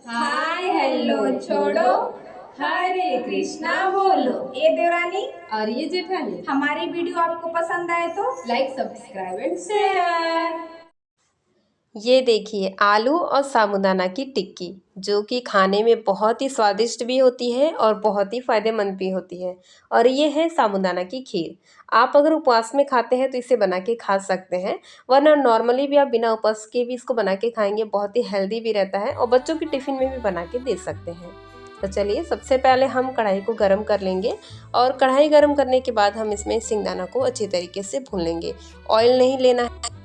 Hi hello छोड़ो, हरे कृष्णा बोलो। ये देवरानी और ये जेठानी। हमारी वीडियो आपको पसंद आए तो लाइक, सब्सक्राइब एंड शेयर। ये देखिए आलू और साबूदाना की टिक्की, जो कि खाने में बहुत ही स्वादिष्ट भी होती है और बहुत ही फ़ायदेमंद भी होती है। और ये है साबूदाना की खीर। आप अगर उपवास में खाते हैं तो इसे बना के खा सकते हैं, वरना नॉर्मली भी आप बिना उपवास के भी इसको बना के खाएंगे, बहुत ही हेल्दी भी रहता है और बच्चों की टिफ़िन में भी बना के दे सकते हैं। तो चलिए सबसे पहले हम कढ़ाई को गर्म कर लेंगे और कढ़ाई गर्म करने के बाद हम इसमें सिंगदाना को अच्छी तरीके से भून लेंगे। ऑयल नहीं लेना है।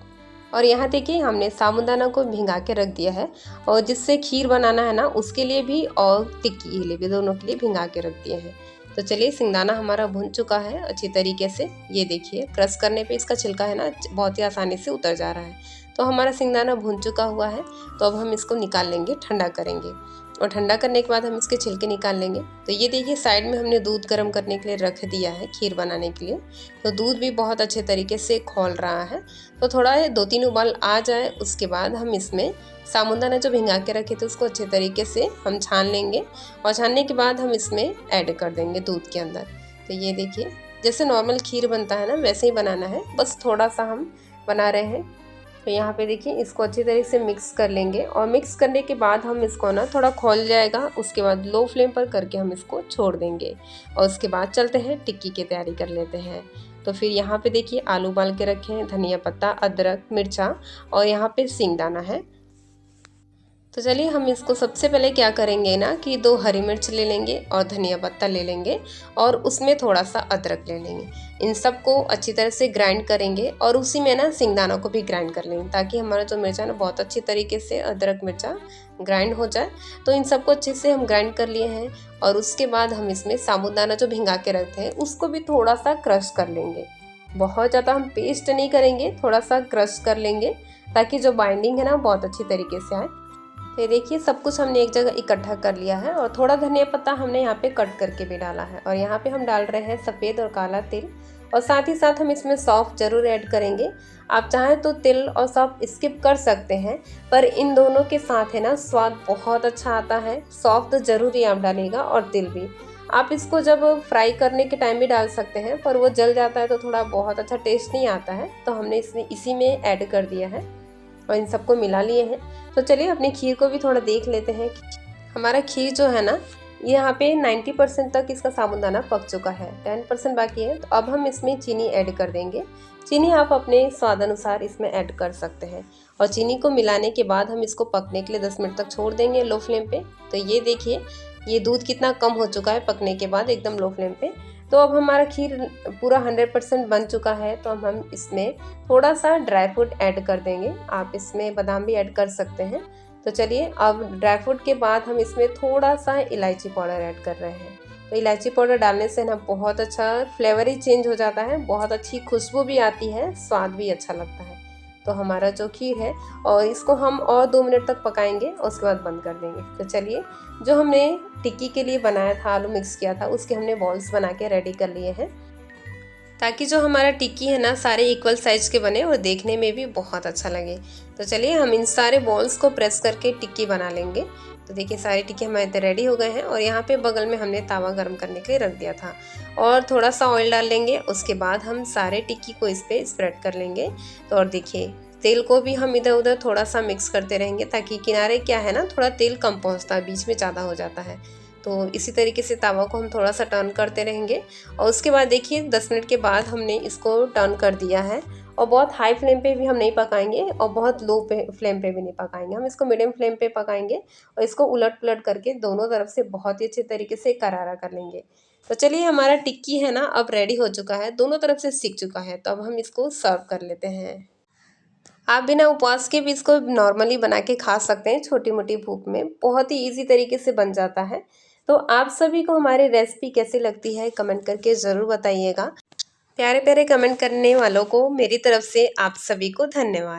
और यहाँ देखिए हमने साबूदाना को भिंगा के रख दिया है, और जिससे खीर बनाना है ना उसके लिए भी और टिक्की के लिए भी, दोनों के लिए भिंगा के रख दिए हैं। तो चलिए सिंगदाना हमारा भुन चुका है अच्छी तरीके से। ये देखिए क्रश करने पे इसका छिलका है ना बहुत ही आसानी से उतर जा रहा है। तो हमारा सिंगदाना भुन चुका हुआ है। तो अब हम इसको निकाल लेंगे, ठंडा करेंगे, और ठंडा करने के बाद हम इसके छिलके निकाल लेंगे। तो ये देखिए साइड में हमने दूध गर्म करने के लिए रख दिया है खीर बनाने के लिए। तो दूध भी बहुत अच्छे तरीके से खौल रहा है। तो थोड़ा 2-3 उबाल आ जाए उसके बाद हम इसमें साबूदाना जो भिंगा के रखे थे उसको अच्छे तरीके से हम छान लेंगे, और छानने के बाद हम इसमें ऐड कर देंगे दूध के अंदर। तो ये देखिए जैसे नॉर्मल खीर बनता है ना वैसे ही बनाना है, बस थोड़ा सा हम बना रहे हैं। तो यहाँ पे देखिए इसको अच्छी तरीके से मिक्स कर लेंगे, और मिक्स करने के बाद हम इसको ना थोड़ा खौल जाएगा उसके बाद लो फ्लेम पर करके हम इसको छोड़ देंगे, और उसके बाद चलते हैं टिक्की की तैयारी कर लेते हैं। तो फिर यहाँ पे देखिए आलू उबाल के रखे हैं, धनिया पत्ता, अदरक, मिर्चा, और यहाँ पे सिंगदाना है। तो चलिए हम इसको सबसे पहले क्या करेंगे ना कि 2 हरी मिर्च ले लेंगे और धनिया पत्ता ले लेंगे, और उसमें थोड़ा सा अदरक ले लेंगे। इन सबको अच्छी तरह से ग्राइंड करेंगे, और उसी में ना सिंगदाना को भी ग्राइंड कर लेंगे, ताकि हमारा जो मिर्चा ना बहुत अच्छी तरीके से अदरक मिर्चा ग्राइंड हो जाए। तो इन सबको अच्छे से हम ग्राइंड कर लिए हैं, और उसके बाद हम इसमें साबूदाना जो भिंगा के रखते हैं उसको भी थोड़ा सा क्रश कर लेंगे। बहुत ज़्यादा हम पेस्ट नहीं करेंगे, थोड़ा सा क्रश कर लेंगे, ताकि जो बाइंडिंग है ना बहुत अच्छी तरीके से आए। तो ये देखिए सब कुछ हमने एक जगह इकट्ठा कर लिया है, और थोड़ा धनिया पत्ता हमने यहाँ पे कट करके भी डाला है। और यहाँ पे हम डाल रहे हैं सफ़ेद और काला तिल, और साथ ही साथ हम इसमें सौंफ जरूर ऐड करेंगे। आप चाहें तो तिल और सौंफ स्किप कर सकते हैं, पर इन दोनों के साथ है ना स्वाद बहुत अच्छा आता है। सौंफ तो ज़रूर ही आप डालिएगा, और तिल भी। आप इसको जब फ्राई करने के टाइम भी डाल सकते हैं, पर वो जल जाता है तो थोड़ा बहुत अच्छा टेस्ट नहीं आता है। तो हमने इसमें इसी में ऐड कर दिया है, और इन सबको मिला लिए हैं। तो चलिए अपनी खीर को भी थोड़ा देख लेते हैं। हमारा खीर जो है ना यहाँ पे 90% तक इसका साबूदाना पक चुका है, 10% बाकी है। तो अब हम इसमें चीनी ऐड कर देंगे। चीनी आप अपने स्वाद अनुसार इसमें ऐड कर सकते हैं, और चीनी को मिलाने के बाद हम इसको पकने के लिए 10 मिनट तक छोड़ देंगे लो फ्लेम पे। तो ये देखिए ये दूध कितना कम हो चुका है पकने के बाद, एकदम लो फ्लेम पे। तो अब हमारा खीर पूरा 100% बन चुका है। तो अब हम इसमें थोड़ा सा ड्राई फ्रूट ऐड कर देंगे। आप इसमें बादाम भी ऐड कर सकते हैं। तो चलिए अब ड्राई फ्रूट के बाद हम इसमें थोड़ा सा इलायची पाउडर ऐड कर रहे हैं। तो इलायची पाउडर डालने से ना बहुत अच्छा फ्लेवर ही चेंज हो जाता है, बहुत अच्छी खुशबू भी आती है, स्वाद भी अच्छा लगता है। तो हमारा जो खीर है, और इसको हम और 2 मिनट तक पकाएंगे और उसके बाद बंद कर देंगे। तो चलिए जो हमने टिक्की के लिए बनाया था, आलू मिक्स किया था, उसके हमने बॉल्स बना के रेडी कर लिए हैं, ताकि जो हमारा टिक्की है ना सारे इक्वल साइज के बने और देखने में भी बहुत अच्छा लगे। तो चलिए हम इन सारे बॉल्स को प्रेस करके टिक्की बना लेंगे। तो देखिए सारे टिक्की हमारे रेडी हो गए हैं, और यहाँ पे बगल में हमने तावा गर्म करने के लिए रख दिया था, और थोड़ा सा ऑयल डाल लेंगे। उसके बाद हम सारे टिक्की को इस पर स्प्रेड कर लेंगे। तो और देखिए तेल को भी हम इधर उधर थोड़ा सा मिक्स करते रहेंगे, ताकि किनारे क्या है ना थोड़ा तेल कम पहुँचता है, बीच में ज़्यादा हो जाता है। तो इसी तरीके से तवा को हम थोड़ा सा टर्न करते रहेंगे, और उसके बाद देखिए 10 मिनट के बाद हमने इसको टर्न कर दिया है। और बहुत हाई फ्लेम पे भी हम नहीं पकाएंगे, और बहुत लो फ्लेम पे भी नहीं पकाएंगे, हम इसको मीडियम फ्लेम पे पकाएंगे, और इसको उलट पुलट करके दोनों तरफ से बहुत ही अच्छे तरीके से करारा कर लेंगे। तो चलिए हमारा टिक्की है ना अब रेडी हो चुका है, दोनों तरफ से सिक चुका है। तो अब हम इसको सर्व कर लेते हैं। आप बिना उपवास के भी इसको नॉर्मली बना के खा सकते हैं, छोटी मोटी भूख में, बहुत ही इजी तरीके से बन जाता है। तो आप सभी को हमारी रेसिपी कैसी लगती है कमेंट करके ज़रूर बताइएगा। प्यारे प्यारे कमेंट करने वालों को मेरी तरफ से आप सभी को धन्यवाद।